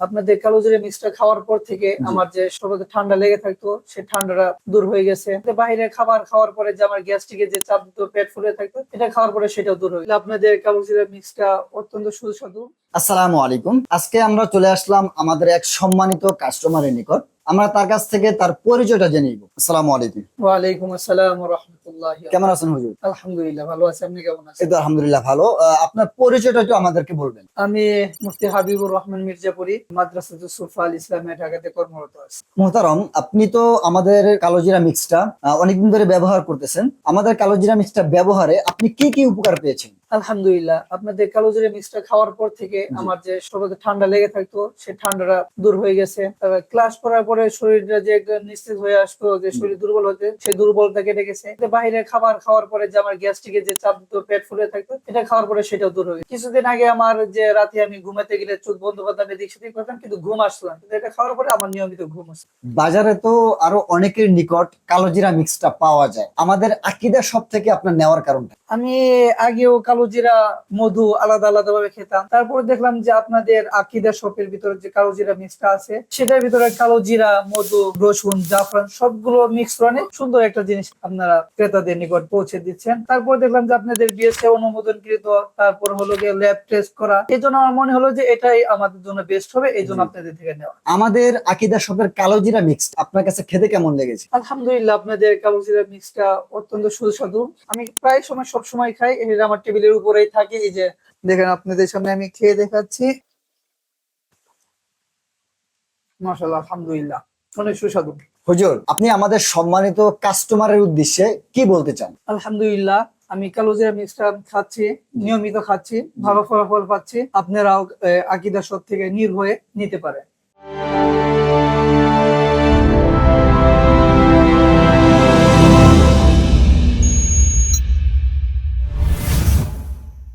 আপনাদের কালোজিরা মিক্সটা খাওয়ার পর থেকে জি। আমার যে শরীরে ঠান্ডা লেগে থাকতো সেই ঠান্ডাটা দূর হয়ে গেছে। বাইরে খাবার খাওয়ার পরে যে আমার গ্যাস্ট্রিকের যে চাপ দিত, পেট ফুলে থাকতো, এটা খাওয়ার পরে সেটাও দূর হয়ে গেছে। আপনাদের কালোজিরা মিক্সটা অত্যন্ত সুস্বাদু। আসসালামু আলাইকুম। আজকে আমরা চলে আসলাম আমাদের এক সম্মানিত কাস্টমারের নিকট। আমরা তার কাছ থেকে তার পরিচয়টা জেনে নিব। আসসালামু আলাইকুম। ওয়ালাইকুম আসসালাম ওয়া রাহমাতুল্লাহি ওয়া কেমন আছেন বারাকাতুহু। হুজুর? আলহামদুলিল্লাহ ভালো আছি, আপনি কেমন এই আছেন? তো আলহামদুলিল্লাহ ভালো। আপনার পরিচয়টা একটু আমাদেরকে বলবেন। আমি মুফতি হাবিবুর রহমান মির্জাপুরি, মাদ্রাসাতুস সুফা আল ইসলামিয়া ঢাকাতে কর্মরত আছি। মোহতারম, আপনি তো আমাদের কালোজিরা মিক্সটা অনেকদিন ধরে ব্যবহার করতেছেন। আমাদের কালোজিরা মিক্সটা ব্যবহারে আপনি কি কি উপকার পেয়েছেন? আলহামদুলিল্লাহ, আপনাদের কালোজিরা মিক্সটা খাওয়ার পর থেকে জি। আমার যে শরীরে ঠান্ডা লেগে থাকতো সেই ঠান্ডাটা দূর হয়ে গেছে। ক্লাস করার পরে শরীরটা যে একটা নিস্তেজ হয়ে আসতো, যে শরীর দুর্বল হতে, সেই দুর্বলতা কেটে গেছে। বাইরে খাবার খাওয়ার পরে যে আমার গ্যাস্ট্রিকের যে চাপ দিত, পেট ফুলে থাকতো, এটা খাওয়ার পরে সেটাও দূর হয়ে গেছে। কিছুদিন আগে আমার যে রাতে আমি ঘুমাতে গেলে চোখ বন্ধ করতাম, এদিক সেদিক করতাম, কিন্তু ঘুম আসতো না, কিন্তু এটা খাওয়ার পরে আমার নিয়মিত ঘুম আসছে। বাজারে তো আরো অনেকের নিকট কালোজিরা মিক্সটা পাওয়া যায়। আমাদের আকীদা শপ থেকে আপনার নেওয়ার কারণটা? আমি আগেও কালোজিরা মধু আলাদা আলাদা ভাবে খেতাম, তারপর দেখলাম যে আপনাদের আকিদা শপের ভিতরে যে কালোজিরা মিক্সটা আছে, সেটার ভিতরে কালোজিরা, মধু, রসুন, জাফরান সবগুলো মিক্স করে অনেক সুন্দর একটা জিনিস আপনারা ক্রেতাদের নিকট পৌঁছে দিচ্ছেন। তারপর দেখলাম যে আপনাদের বিএসএ অনুমোদনকৃত, তারপর হলো গিয়ে ল্যাব টেস্ট করা। এই জন্য আমার মনে হলো যে এটাই আমাদের জন্য বেস্ট হবে, এই জন্য জি। আপনাদের থেকে নেওয়া। আমাদের আকীদা শপের কালোজিরা মিক্স আপনার কাছে খেতে কেমন লেগেছে? আলহামদুলিল্লাহ, আপনাদের কালোজিরা মিক্সটা অত্যন্ত সুস্বাদু। আমি প্রায় সময় সব সময় খাই, এটা আমার টেবিলের উপরেই থাকে। এই যে দেখেন, আপনাদের সামনে আমি খেয়ে দেখাচ্ছি। মাশাআল্লাহ, আলহামদুলিল্লাহ, অনেক সুস্বাদু। হুজুর, আপনি আমাদের সম্মানিত কাস্টমারের উদ্দেশ্যে কি বলতে চান? আলহামদুলিল্লাহ, আমি কালোজিরা মিক্সটা খাচ্ছি, নিয়মিত খাচ্ছি, ভালো ফলাফল পাচ্ছি। আপনারাও আকিদা শপ থেকে নির্ভয়ে নিতে পারেন।